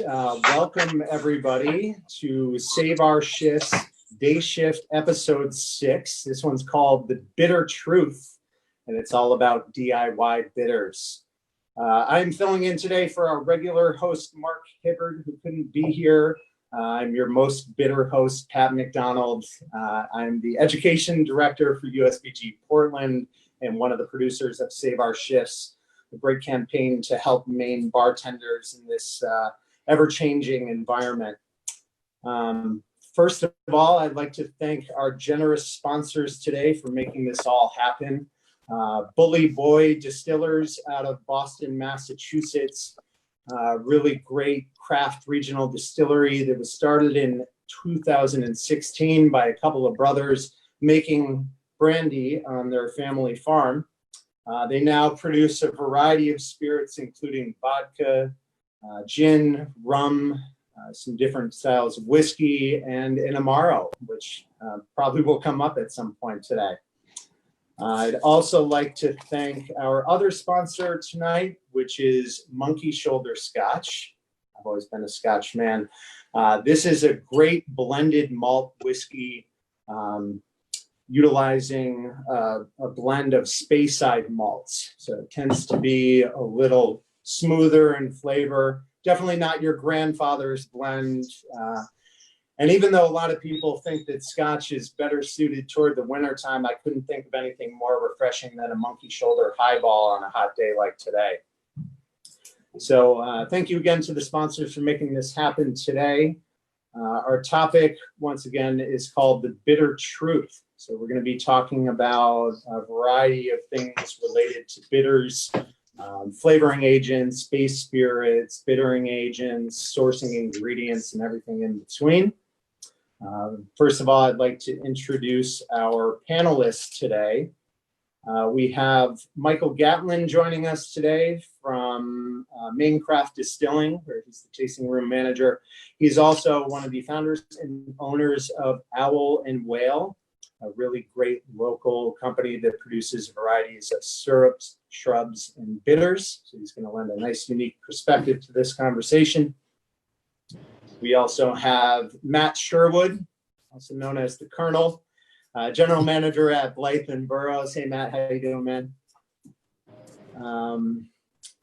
Welcome everybody to Save Our Shifts Day Shift Episode 6. This one's called The Bitter Truth, and it's all about DIY bitters. I'm filling in today for our regular host, Mark Hibbard, who couldn't be here. I'm your most bitter host, Pat McDonald. I'm the Education Director for USBG Portland and one of the producers of Save Our Shifts, a great campaign to help Maine bartenders in this ever-changing environment. First of all, I'd like to thank our generous sponsors today for making this all happen. Bully Boy Distillers out of Boston, Massachusetts. Really great craft regional distillery that was started in 2016 by a couple of brothers making brandy on their family farm. They now produce a variety of spirits, including vodka, gin, rum, some different styles of whiskey, and an Amaro, which probably will come up at some point today. I'd also like to thank our other sponsor tonight, which is Monkey Shoulder Scotch. I've always been a Scotch man. This is a great blended malt whiskey utilizing a blend of Speyside malts. So it tends to be a little smoother in flavor. Definitely not your grandfather's blend. And even though a lot of people think that Scotch is better suited toward the wintertime, I couldn't think of anything more refreshing than a Monkey Shoulder highball on a hot day like today. So thank you again to the sponsors for making this happen today. Our topic, once again, is called The Bitter Truth. So we're going to be talking about a variety of things related to bitters, flavoring agents, base spirits, bittering agents, sourcing ingredients, and everything in between. First of all, I'd like to introduce our panelists today. We have Michael Gatlin joining us today from Maine Craft Distilling, where he's the tasting room manager. He's also one of the founders and owners of Owl and Whale, a really great local company that produces varieties of syrups, shrubs, and bitters. So he's going to lend a nice, unique perspective to this conversation. We also have Matt Sherwood, also known as the Colonel, General Manager at Blyth and Burrows. Hey, Matt, how you doing, man?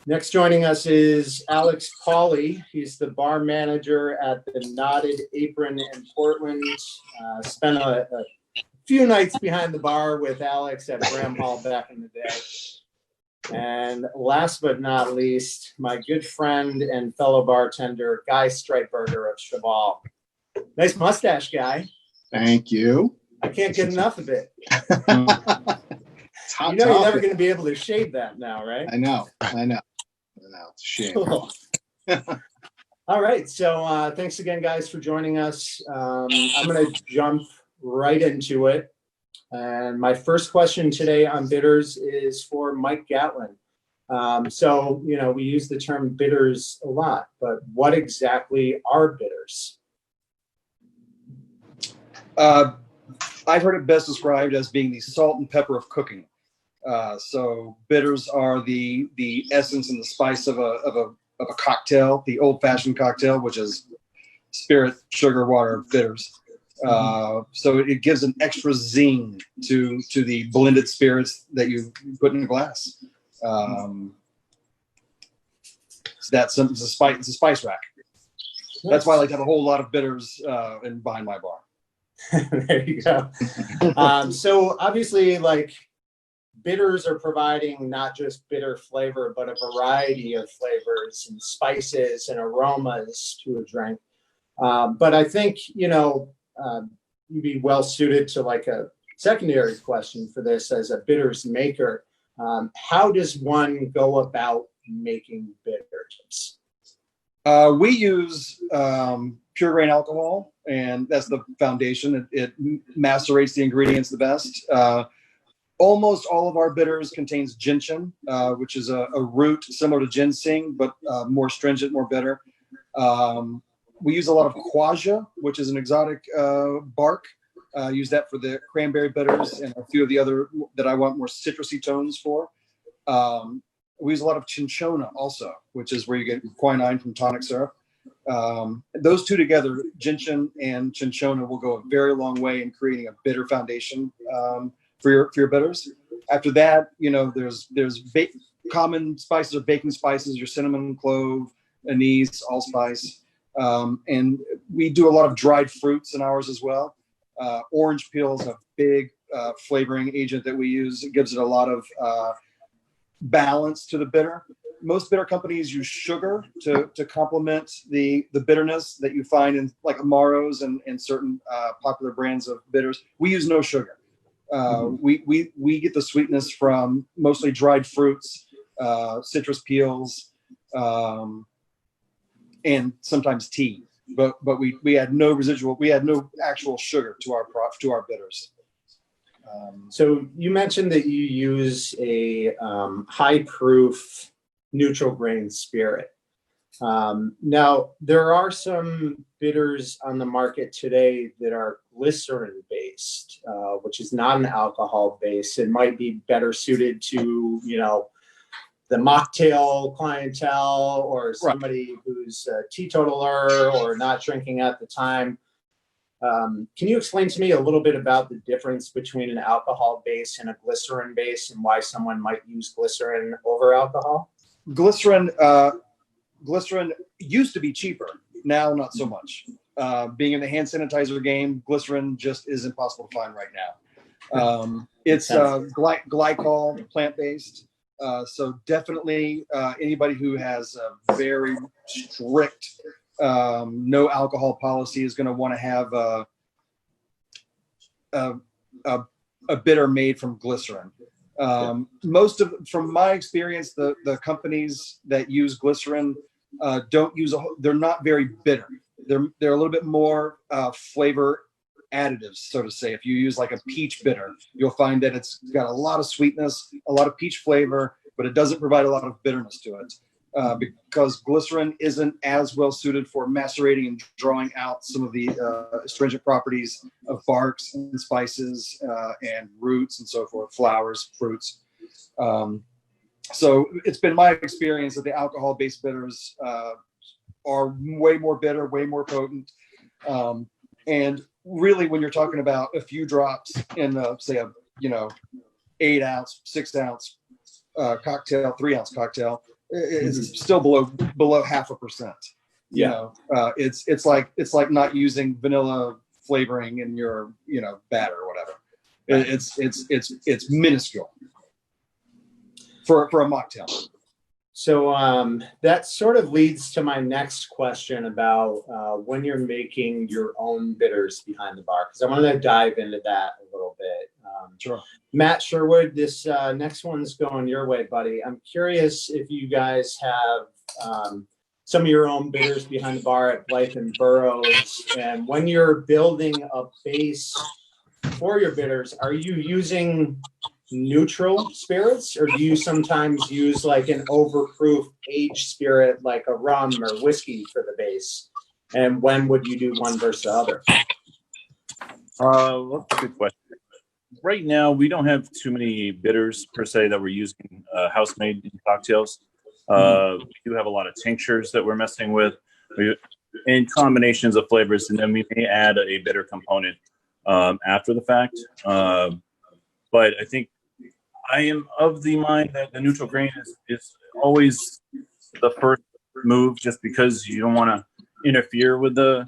Next joining us is Alex Pauley. He's the bar manager at the Knotted Apron in Portland. Spent a few nights behind the bar with Alex at Bram Hall back in the day. And last but not least, my good friend and fellow bartender, Guy Streitburger of Chaval. Nice mustache, Guy. Thank you. I can't get enough of it. It's hot you know topic. You're never going to be able to shave that now, right? I know. It's a shame. Cool. All right. So thanks again, guys, for joining us. I'm going to jump right into it. And my first question today on bitters is for Mike Gatlin. So, we use the term bitters a lot, but what exactly are bitters? I've heard it best described as being the salt and pepper of cooking. So bitters are the essence and the spice of a cocktail, the old-fashioned cocktail, which is spirit, sugar, water, bitters. So it gives an extra zing to the blended spirits that you put in a glass. It's a spice rack. That's why I like to have a whole lot of bitters behind my bar. There you go. So obviously, bitters are providing not just bitter flavor, but a variety of flavors and spices and aromas to a drink. But I think, you'd be well suited to a secondary question for this as a bitters maker. How does one go about making bitters? We use pure grain alcohol, and that's the foundation. It macerates the ingredients the best. Almost all of our bitters contains gentian, which is a root similar to ginseng, but more stringent, more bitter. We use a lot of quassia, which is an exotic bark. Use that for the cranberry bitters and a few of the other that I want more citrusy tones for. We use a lot of cinchona also, which is where you get quinine from tonic syrup. Those two together, gentian and cinchona, will go a very long way in creating a bitter foundation for your bitters. After that, there's common spices or baking spices, your cinnamon, clove, anise, allspice. And we do a lot of dried fruits in ours as well. Orange peel is a big flavoring agent that we use. It gives it a lot of balance to the bitter. Most bitter companies use sugar to complement the bitterness that you find in like Amaros and certain popular brands of bitters. We use no sugar. We get the sweetness from mostly dried fruits, citrus peels, and sometimes tea. But we add no residual. We add no actual sugar to our bitters. So you mentioned that you use a high proof neutral grain spirit. Now, there are some bitters on the market today that are glycerin based, which is not an alcohol base. It might be better suited to, the mocktail clientele or somebody who's a teetotaler or not drinking at the time. Can you explain to me a little bit about the difference between an alcohol base and a glycerin base and why someone might use glycerin over alcohol? Glycerin used to be cheaper. Now, not so much. Being in the hand sanitizer game, glycerin just is impossible to find right now. It's glycol, plant-based. So definitely anybody who has a very strict no alcohol policy is going to want to have a bitter made from glycerin. From my experience, the companies that use glycerin they're not very bitter. They're a little bit more flavor additives, so to say. If you use like a peach bitter, you'll find that it's got a lot of sweetness, a lot of peach flavor, but it doesn't provide a lot of bitterness to it. Because glycerin isn't as well suited for macerating and drawing out some of the astringent properties of barks and spices and roots and so forth, flowers, fruits. So it's been my experience that the alcohol-based bitters are way more bitter, way more potent. And really, when you're talking about a few drops in, say, a 8 ounce, 6 ounce cocktail, 3 ounce cocktail, it's still below 0.5%. It's like not using vanilla flavoring in your batter or whatever. It's minuscule for a mocktail. So that sort of leads to my next question about when you're making your own bitters behind the bar, because I wanted to dive into that a little bit. Sure. Matt Sherwood, this next one's going your way, buddy. I'm curious if you guys have some of your own bitters behind the bar at Blyth and Burrows, and when you're building a base for your bitters, are you using neutral spirits, or do you sometimes use like an overproof aged spirit like a rum or whiskey for the base? And when would you do one versus the other? Well, that's a good question. Right now, we don't have too many bitters per se that we're using house-made in cocktails. We do have a lot of tinctures that we're messing with in combinations of flavors, and then we may add a bitter component after the fact. But I think I am of the mind that the neutral grain is always the first move, just because you don't want to interfere with the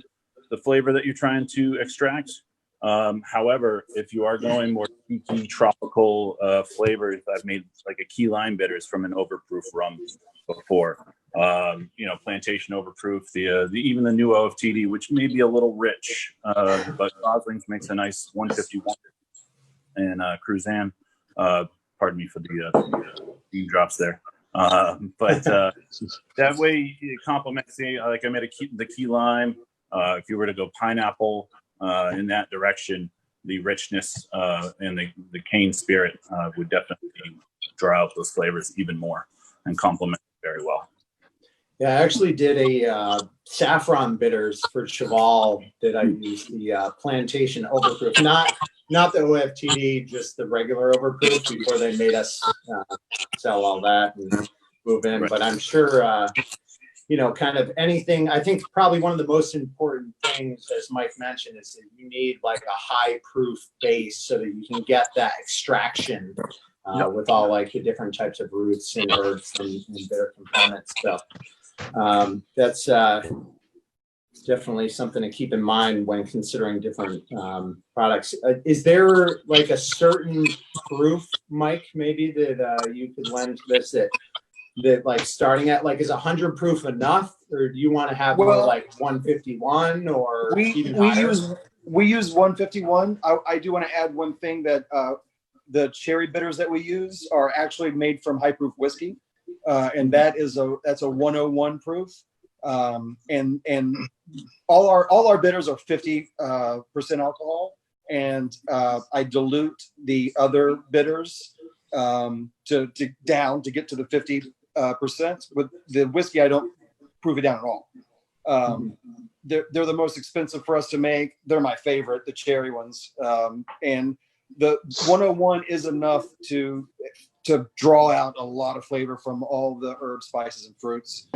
flavor that you're trying to extract. However, if you are going more peaky tropical flavors, I've made like a key lime bitters from an overproof rum before. Plantation overproof, even the new OFTD, which may be a little rich, but Gosling's makes a nice 151 and Cruzan. Pardon me for the bean drops there. But that way it complements like I made the key lime. If you were to go pineapple in that direction, the richness and the cane spirit would definitely draw out those flavors even more and complement it very well. Yeah, I actually did a saffron bitters for Chaval that I used the plantation overproof, not the OFTD, just the regular overproof before they made us sell all that and move in. Right. But I'm sure kind of anything. I think probably one of the most important things, as Mike mentioned, is that you need like a high proof base so that you can get that extraction with all like the different types of roots and herbs and bitter components. So that's definitely something to keep in mind when considering different products. Is there like a certain proof, Mike, maybe that you could lend to this that like starting at like is 100 proof enough, or do you want to have more like 151 or even higher? We use 151. I do want to add one thing that the cherry bitters that we use are actually made from high proof whiskey, and that's a 101 proof. And all our bitters are 50% alcohol, and I dilute the other bitters to get to the 50%. With the whiskey, I don't proof it down at all. They're the most expensive for us to make. They're my favorite, the cherry ones. And the 101 is enough to draw out a lot of flavor from all the herbs, spices, and fruits.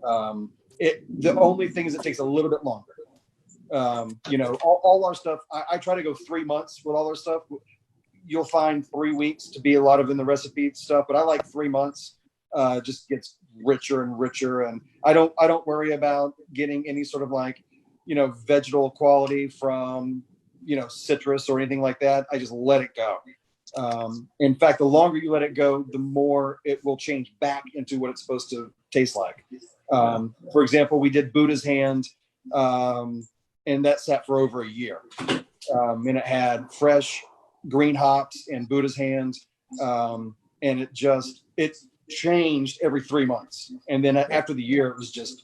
The only thing is it takes a little bit longer. All our stuff, I try to go 3 months with all our stuff. You'll find 3 weeks to be a lot of in the recipe stuff, but I like 3 months. Just gets richer and richer, and I don't worry about getting any sort of like, vegetal quality from, citrus or anything like that. I just let it go. In fact, the longer you let it go, the more it will change back into what it's supposed to taste like. For example, we did Buddha's Hand, and that sat for over a year. And it had fresh green hops and Buddha's Hand, and it changed every 3 months. And then after the year,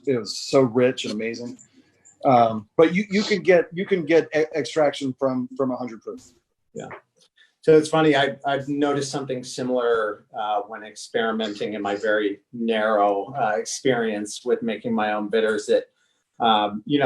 it was so rich and amazing. But you can get extraction from 100 proof. Yeah. So it's funny. I've noticed something similar when experimenting in my very narrow experience with making my own bitters, that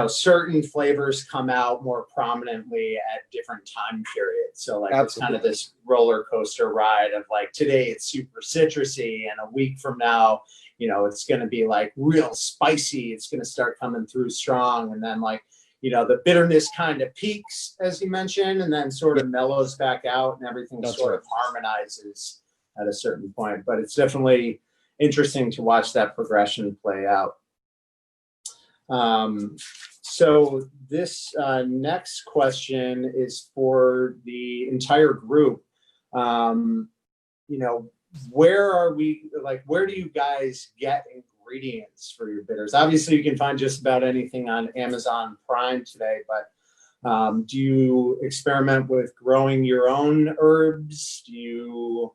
certain flavors come out more prominently at different time periods. So like It's kind of this roller coaster ride of like, today it's super citrusy, and a week from now, it's going to be like real spicy. It's going to start coming through strong. And then like, the bitterness kind of peaks, as you mentioned, and then sort of mellows back out, and everything of harmonizes at a certain point. But it's definitely interesting to watch that progression play out. So this next question is for the entire group. Where do you guys get ingredients for your bitters? Obviously, you can find just about anything on Amazon Prime today, but do you experiment with growing your own herbs? Do you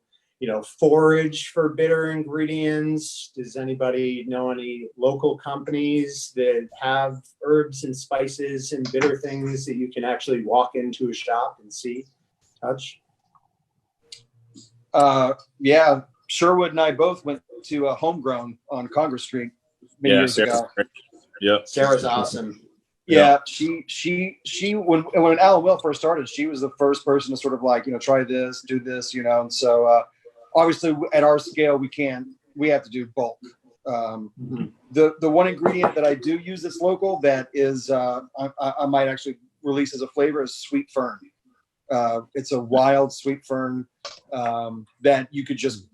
forage for bitter ingredients? Does anybody know any local companies that have herbs and spices and bitter things that you can actually walk into a shop and see, touch? Yeah, Sherwood and I both went to Homegrown on Congress Street many years ago. Yeah, Sarah's awesome. Yeah, she when Alan Will first started, she was the first person to sort of like, try this, do this, and so obviously at our scale we have to do bulk. The one ingredient that I do use that's local that is I might actually release as a flavor is sweet fern. It's a wild sweet fern that you could just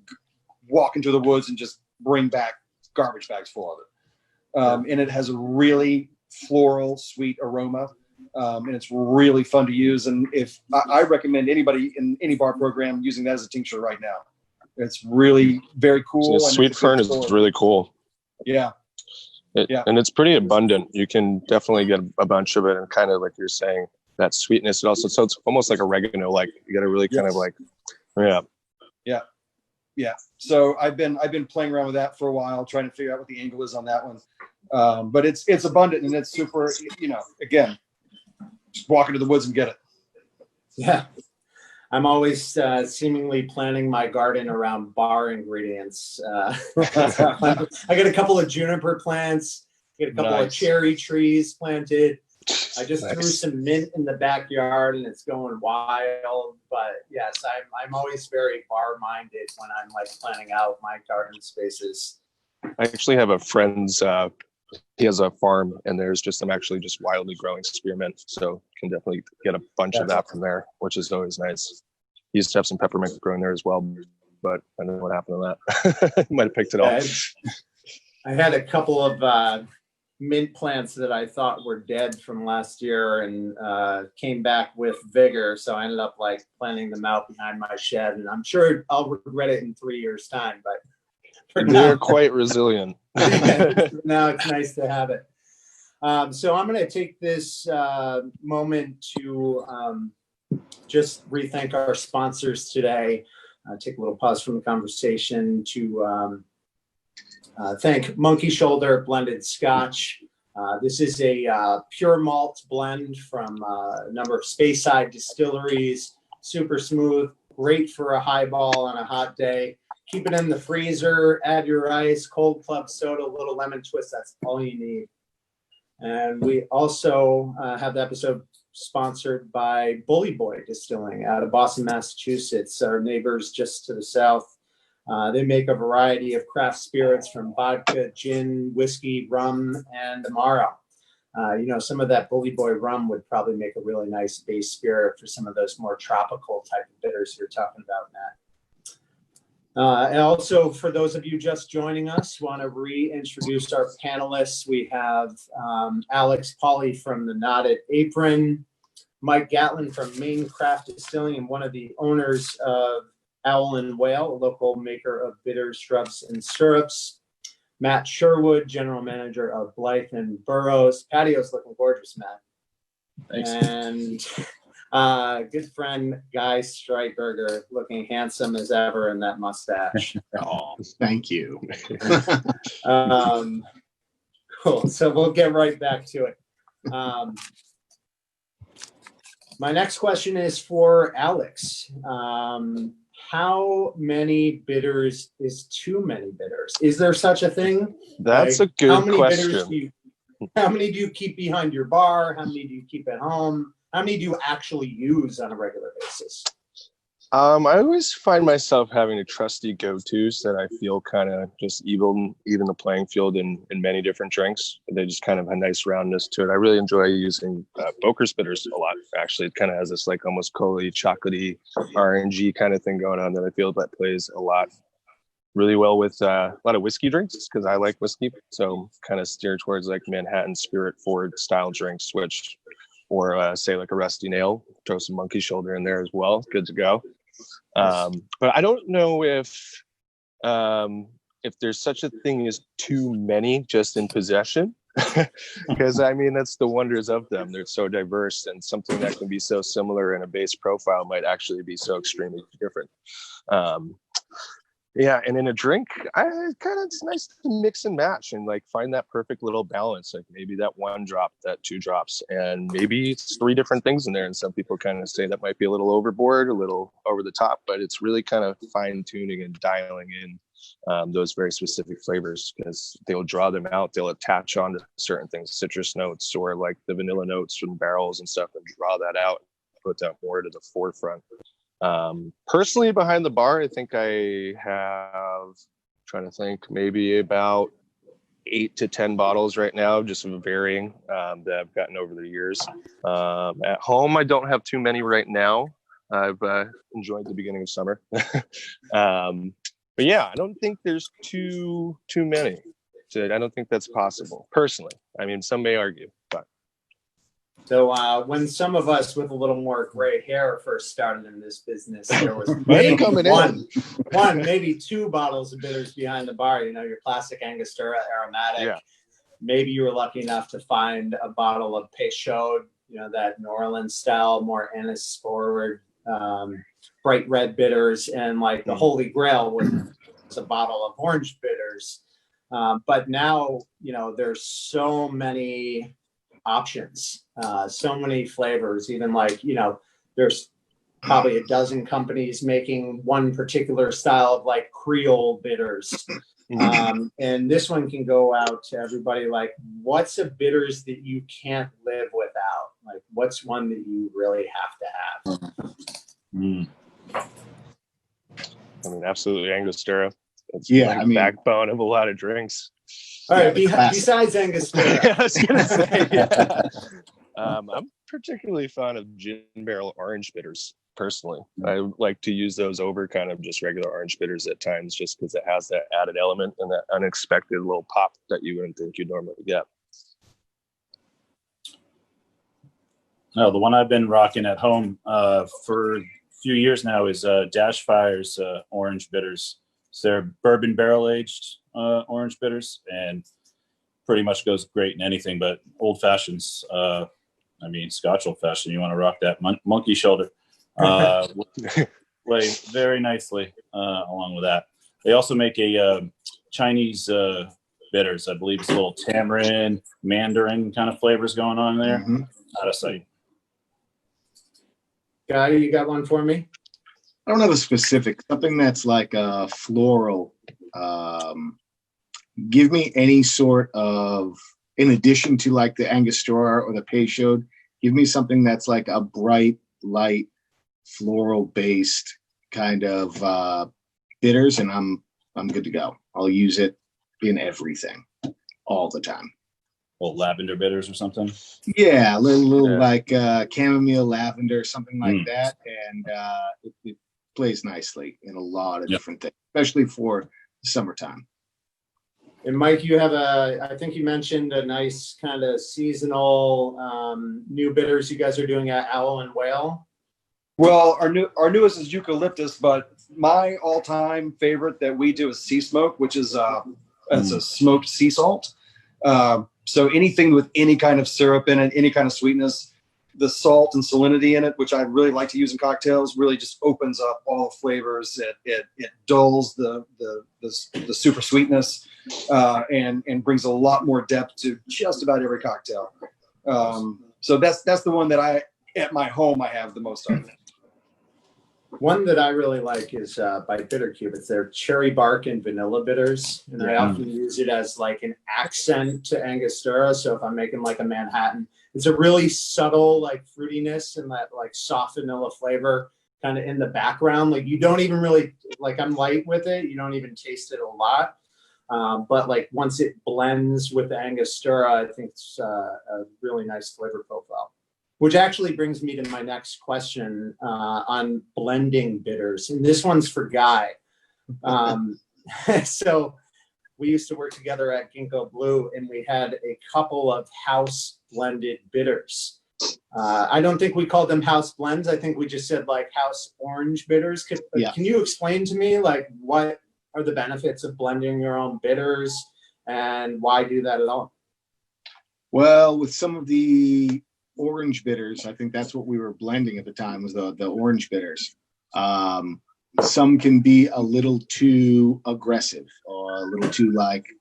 walk into the woods and just bring back garbage bags full of it. And it has a really floral, sweet aroma. And it's really fun to use. And I recommend anybody in any bar program using that as a tincture right now. It's really very cool. So sweet fern is really cool. Yeah. And it's pretty abundant. You can definitely get a bunch of it, and kind of like you're saying, that sweetness. It also, so it's almost like oregano. Like you got to really kind of like, yeah. So I've been playing around with that for a while, trying to figure out what the angle is on that one. But it's abundant, and it's super. Again, just walk into the woods and get it. Yeah. I'm always seemingly planning my garden around bar ingredients. I got a couple of juniper plants, got a couple of cherry trees planted. I just threw some mint in the backyard, and it's going wild. But yes, I'm always very bar minded when I'm like planning out my garden spaces. I actually have a friend's he has a farm, and there's just some actually just wildly growing spearmint. So can definitely get a bunch of that from there, which is always nice. He used to have some peppermint growing there as well, but I don't know what happened to that. Might have picked it all. I had a couple of mint plants that I thought were dead from last year and came back with vigor. So I ended up like planting them out behind my shed, and I'm sure I'll regret it in 3 years' time. But they're quite resilient. Now it's nice to have it. So I'm going to take this moment to just re-thank our sponsors today. Take a little pause from the conversation to thank Monkey Shoulder Blended Scotch. This is a pure malt blend from a number of Speyside distilleries. Super smooth, great for a highball on a hot day. Keep it in the freezer, add your ice, cold club soda, a little lemon twist. That's all you need. And we also have the episode sponsored by Bully Boy Distilling out of Boston, Massachusetts, our neighbors just to the south. They make a variety of craft spirits from vodka, gin, whiskey, rum, and Amaro. Some of that Bully Boy rum would probably make a really nice base spirit for some of those more tropical type of bitters you're talking about, Matt. And also, for those of you just joining us, want to reintroduce our panelists. We have Alex Pauley from the Knotted Apron, Mike Gatlin from Maine Craft Distilling, and one of the owners of Owl and Whale, a local maker of bitters, shrubs, and syrups. Matt Sherwood, general manager of Blyth and Burrows. Patio's looking gorgeous, Matt. Thanks. And good friend Guy Streitburger, looking handsome as ever in that mustache. Oh, thank you. Cool. So we'll get right back to it. My next question is for Alex. How many bitters is too many bitters? Is there such a thing? That's a good question. How many do you keep behind your bar? How many do you keep at home? How many do you actually use on a regular basis? I always find myself having a trusty go-tos that I feel kind of just even the playing field in many different drinks. They just kind of have a nice roundness to it. I really enjoy using Boker's bitters a lot. Actually, it kind of has this like almost cola, chocolatey, orangey kind of thing going on that I feel that plays a lot really well with a lot of whiskey drinks because I like whiskey. So kind of steer towards like Manhattan Spirit Forward style drinks, or say like a Rusty Nail, throw some Monkey Shoulder in there as well. Good to go. But I don't know if there's such a thing as too many just in possession, because I mean, that's the wonders of them. They're so diverse, and something that can be so similar in a base profile might actually be so extremely different. Yeah, and in a drink, it's nice to mix and match and like find that perfect little balance. Like maybe that one drop, that two drops, and maybe it's three different things in there. And some people kind of say that might be a little overboard, a little over the top, but it's really kind of fine tuning and dialing in those very specific flavors because they'll draw them out. They'll attach onto certain things, citrus notes or like the vanilla notes from barrels and stuff, and draw that out, put that more to the forefront. Personally, behind the bar, I think I have, trying to think, maybe about 8 to 10 bottles right now, just varying that I've gotten over the years. At home, I don't have too many right now. I've enjoyed the beginning of summer. But yeah, I don't think there's too many. So I don't think that's possible, personally. I mean, some may argue, but. So when some of us with a little more gray hair first started in this business, there was maybe maybe 2 bottles of bitters behind the bar. Your classic Angostura aromatic. Yeah. Maybe you were lucky enough to find a bottle of Peychaud, that New Orleans style, more anise forward, bright red bitters, and like the Holy Grail was a bottle of orange bitters. But now, there's so many options, so many flavors, even like, there's probably a dozen companies making one particular style of like Creole bitters. And this one can go out to everybody. Like, what's a bitters that you can't live without? Like, what's one that you really have to have? I mean, absolutely Angostura. It's backbone of a lot of drinks. All right. the classic. Besides Angostura, Yeah, I was gonna say, yeah. I'm particularly fond of gin barrel orange bitters. Personally, I like to use those over kind of just regular orange bitters at times, just because it has that added element and that unexpected little pop that you wouldn't think you'd normally get. No, the one I've been rocking at home for a few years now is Dash Fire's orange bitters. So they're bourbon barrel aged orange bitters, and pretty much goes great in anything but old fashions. Scotch old fashioned. You want to rock that monkey shoulder. Play very nicely along with that. They also make a Chinese bitters. I believe it's a little tamarind, mandarin kind of flavors going on there. Mhm. Out of sight. Guy, you got one for me? I don't have a specific, something that's like a floral. Give me any sort of, in addition to like the Angostura or the Peychaud, give me something that's like a bright, light, floral based kind of bitters, and I'm good to go. I'll use it in everything all the time. Well, lavender bitters or something. Yeah, a little Yeah. like chamomile, lavender, something like that, and it plays nicely in a lot of different things, especially for the summertime. And Mike, you have I think you mentioned a nice kind of seasonal new bitters you guys are doing at Owl and Whale. Well, our newest is eucalyptus, but my all-time favorite that we do is sea smoke, which is it's a smoked sea salt. So anything with any kind of syrup in it, any kind of sweetness, the salt and salinity in it, which I really like to use in cocktails, really just opens up all the flavors. It dulls the super sweetness and brings a lot more depth to just about every cocktail. So that's the one that at my home I have the most of. One that I really like is by BitterCube. It's their cherry bark and vanilla bitters, and I often use it as like an accent to Angostura. So if I'm making like a Manhattan, it's a really subtle like fruitiness and that like soft vanilla flavor kind of in the background. Like you don't even really like. I'm light with it. You don't even taste it a lot. But like once it blends with the Angostura, I think it's a really nice flavor profile. Which actually brings me to my next question on blending bitters. And this one's for Guy. So we used to work together at Ginkgo Blue, and we had a couple of house blended bitters. I don't think we called them house blends. I think we just said like house orange bitters. Can you explain to me like what are the benefits of blending your own bitters and why do that at all? Well, with some of the orange bitters, I think that's what we were blending at the time, was the orange bitters. Some can be a little too aggressive, or a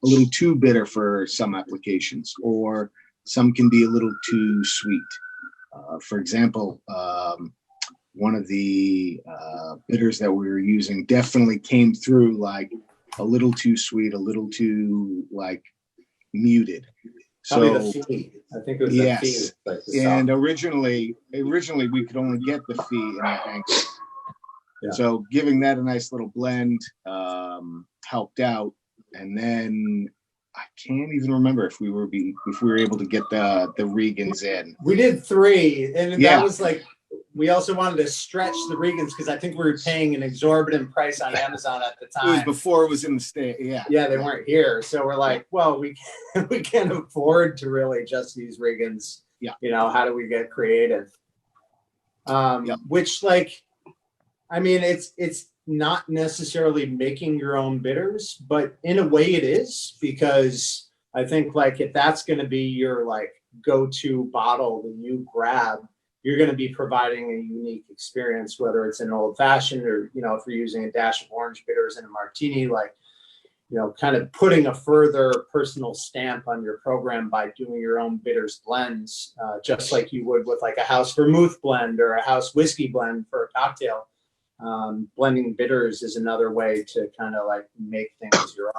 little too bitter for some applications, or some can be a little too sweet. For example, one of the bitters that we were using definitely came through like a little too sweet, a little too like muted. Probably the fee. I think it was the fee. Like and originally we could only get the fee in that anchor. Yeah. So giving that a nice little blend helped out. And then I can't even remember if we were able to get the Regans in. We did 3, and that was like, we also wanted to stretch the Regans because I think we were paying an exorbitant price on Amazon at the time. It was before it was in the state. Yeah. Yeah, they weren't here. So we're like, well, we can't afford to really just use Regans. Yeah. You know, how do we get creative? Which like, I mean, it's not necessarily making your own bitters, but in a way it is, because I think like if that's going to be your like go-to bottle that you grab, you're going to be providing a unique experience, whether it's an old fashioned or, you know, if you're using a dash of orange bitters in a martini, like, you know, kind of putting a further personal stamp on your program by doing your own bitters blends, just like you would with like a house vermouth blend or a house whiskey blend for a cocktail. Blending bitters is another way to kind of like make things your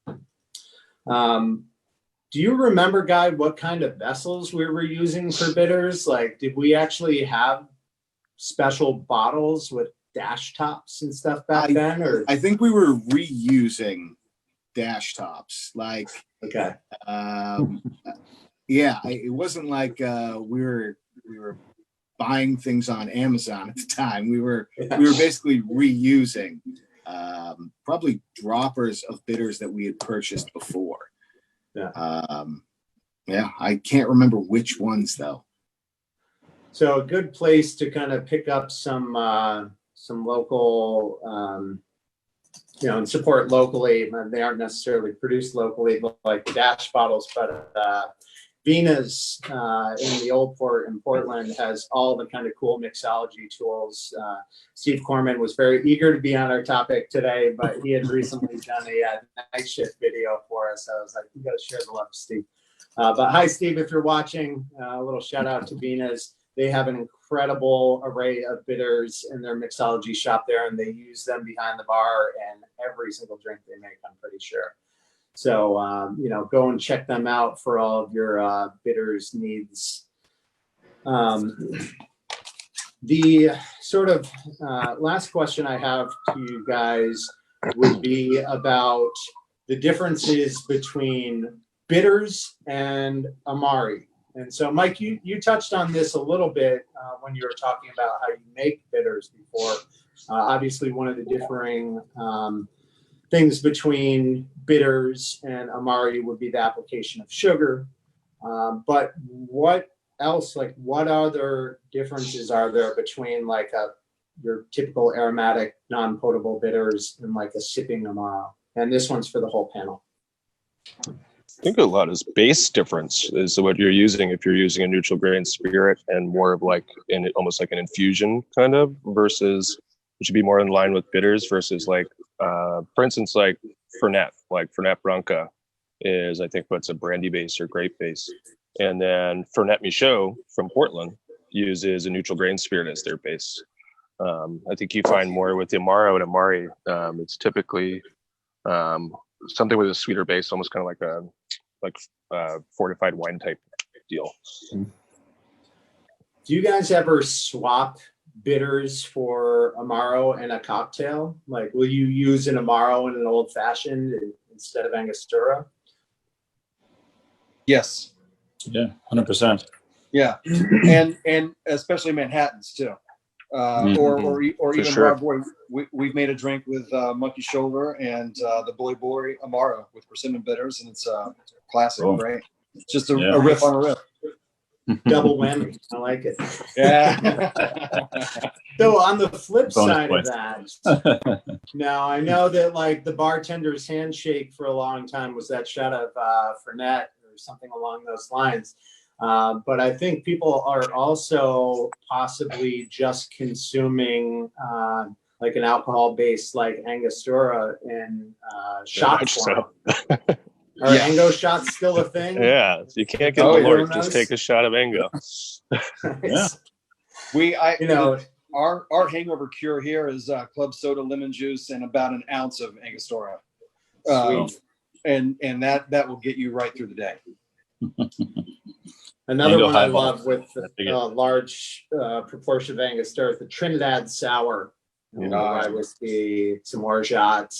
own. Do you remember, Guy, what kind of vessels we were using for bitters? Like, did we actually have special bottles with dash tops and stuff back then? Or I think we were reusing dash tops. Like, Okay. yeah, it wasn't like we were buying things on Amazon at the time. We were basically reusing probably droppers of bitters that we had purchased before. Yeah. Yeah, I can't remember which ones though. So a good place to kind of pick up some local, and support locally. They aren't necessarily produced locally, like dash bottles, but Vina's in the Old Port in Portland has all the kind of cool mixology tools. Steve Corman was very eager to be on our topic today, but he had recently done a night shift video for us. I was like, we got to share the love, Steve. But hi, Steve, if you're watching, a little shout out to Vina's. They have an incredible array of bitters in their mixology shop there, and they use them behind the bar and every single drink they make, I'm pretty sure. So, go and check them out for all of your bitters needs. The sort of last question I have to you guys would be about the differences between bitters and Amari. And so, Mike, you touched on this a little bit when you were talking about how you make bitters before. Obviously, one of the differing things between bitters and Amari would be the application of sugar. But what else, like what other differences are there between like your typical aromatic non-potable bitters and like a sipping Amaro? And this one's for the whole panel. I think a lot is base difference is what you're using. If you're using a neutral grain spirit and more of like almost like an infusion kind of versus, which would be more in line with bitters versus like, for instance, like Fernet Branca is, I think, what's a brandy base or grape base. And then Fernet Michaud from Portland uses a neutral grain spirit as their base. I think you find more with the Amaro and Amari, it's typically something with a sweeter base, almost kind of like a fortified wine type deal. Do you guys ever swap bitters for Amaro in a cocktail? Like, will you use an Amaro in an old fashioned instead of Angostura? Yes. Yeah, 100%. Yeah, and especially Manhattans too, or even sure. Broadway. We've made a drink with Monkey Shoulder and the Bully Boy Amaro with persimmon bitters, and it's classic, right? It's just a riff on a riff. Double whammy. I like it. Yeah. So on the flip Bonus side points. of that, now I know that like the bartender's handshake for a long time was that shot of Fernet or something along those lines. But I think people are also possibly just consuming like an alcohol base like Angostura in shot form. Are Ango shots still a thing? Yeah, you can't get Malort, just take a shot of Ango. Nice. Yeah. Our hangover cure here is club soda, lemon juice, and about an ounce of Angostura. And that will get you right through the day. Another one I love with a large proportion of Angostura is the Trinidad Sour. Rye whiskey, some orgeat.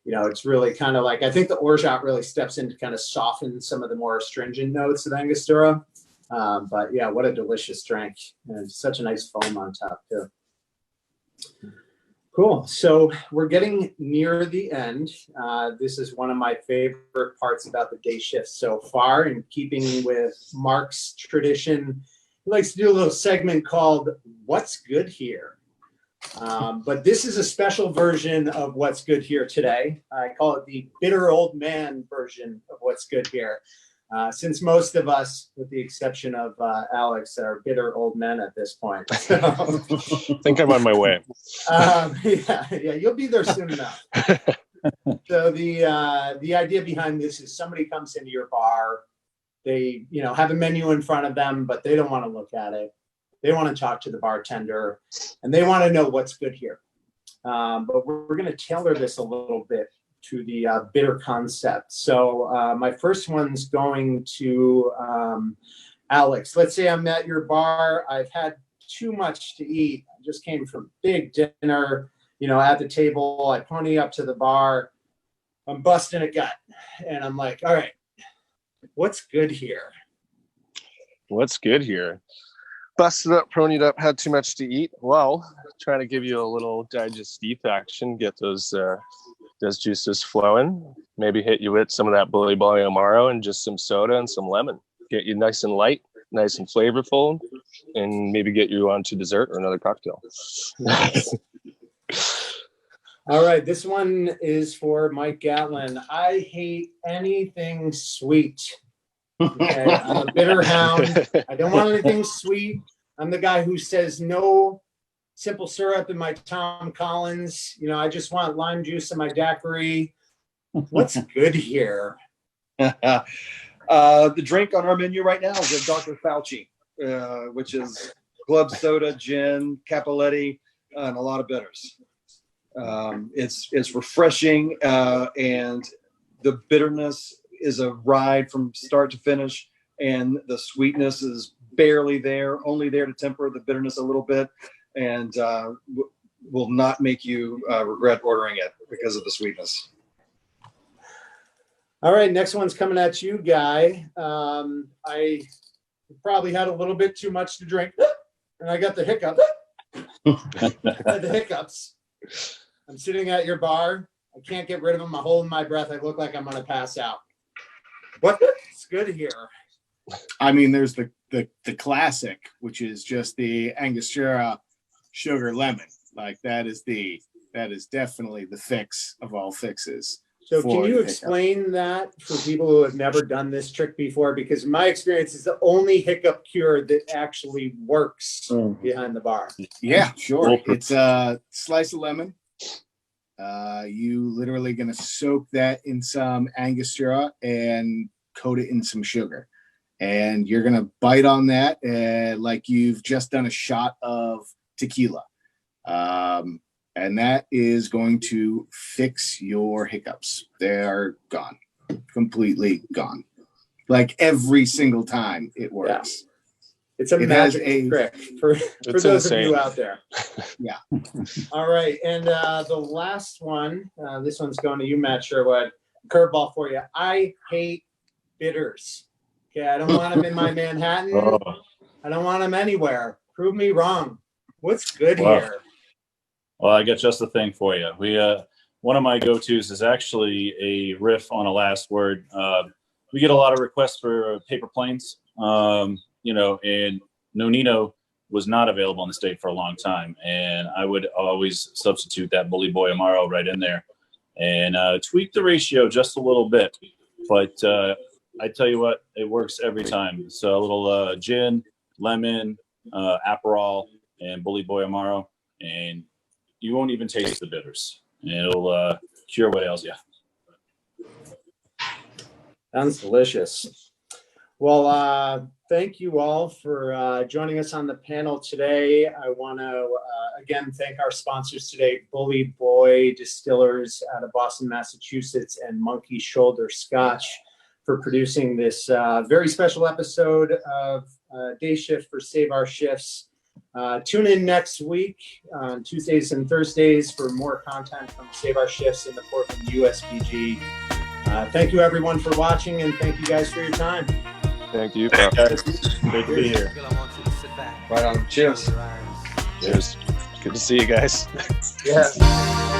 It's really kind of like, I think the orgeat really steps in to kind of soften some of the more astringent notes of Angostura. But yeah, what a delicious drink. And such a nice foam on top too. Cool. So we're getting near the end. This is one of my favorite parts about the day shift so far. In keeping with Mark's tradition, he likes to do a little segment called What's Good Here? But this is a special version of What's Good Here today. I call it the bitter old man version of What's Good Here. Since most of us, with the exception of Alex, are bitter old men at this point. So, I think I'm on my way. Yeah, you'll be there soon enough. So the idea behind this is somebody comes into your bar, they have a menu in front of them, but they don't want to look at it. They want to talk to the bartender, and they want to know what's good here. But we're going to tailor this a little bit to the bitter concept. So my first one's going to Alex. Let's say I'm at your bar. I've had too much to eat. I just came from big dinner, at the table. I pony up to the bar. I'm busting a gut, and I'm like, all right, what's good here? What's good here? Busted up, pronied up, had too much to eat. Well, trying to give you a little digestive action, get those juices flowing. Maybe hit you with some of that Bully Boy Amaro and just some soda and some lemon. Get you nice and light, nice and flavorful, and maybe get you on to dessert or another cocktail. All right, this one is for Mike Gatlin. I hate anything sweet. Okay, I'm a bitter hound. I don't want anything sweet. I'm the guy who says no simple syrup in my Tom Collins. You know, I just want lime juice in my daiquiri. What's good here? The drink on our menu right now is a Dr. Fauci, which is club soda, gin, Capoletti, and a lot of bitters. It's refreshing, and the bitterness is a ride from start to finish, and the sweetness is barely there, only there to temper the bitterness a little bit, and will not make you regret ordering it because of the sweetness. All right, next one's coming at you, Guy. I probably had a little bit too much to drink, and I got the hiccup. I had the hiccups. I'm sitting at your bar. I can't get rid of them. I'm holding my breath. I look like I'm going to pass out. What's good here? I mean, there's the classic, which is just the Angostura sugar lemon. Like that is definitely the fix of all fixes. So can you explain that for people who have never done this trick before? Because my experience is the only hiccup cure that actually works behind the bar. Yeah, sure. It's a slice of lemon. You literally going to soak that in some Angostura and coat it in some sugar. And you're going to bite on that like you've just done a shot of tequila. And that is going to fix your hiccups. They are gone, completely gone. Like every single time it works. Yeah. It's a magic trick for those insane. Of you out there. Yeah. All right. And the last one, this one's going to you, Matt Sherwood. Curveball for you. I hate bitters. Okay. I don't want them in my Manhattan. I don't want them anywhere. Prove me wrong. What's good here? Well, I got just the thing for you. One of my go-tos is actually a riff on a last word. We get a lot of requests for paper planes, and Nonino was not available in the state for a long time. And I would always substitute that Bully Boy Amaro right in there and tweak the ratio just a little bit. But I tell you what, it works every time. So a little gin, lemon, Aperol, and Bully Boy Amaro, and you won't even taste the bitters. It'll cure what ails you. Sounds delicious. Well, thank you all for joining us on the panel today. I want to, again, thank our sponsors today, Bully Boy Distillers out of Boston, Massachusetts, and Monkey Shoulder Scotch for producing this very special episode of Day Shift for Save Our Shifts. Tune in next week on Tuesdays and Thursdays for more content from Save Our Shifts in the Portland USBG. Thank you, everyone, for watching, and thank you guys for your time. Thank you. Thanks, guys. Great to be here. Right on. Cheers. Cheers. Good to see you guys. Yeah.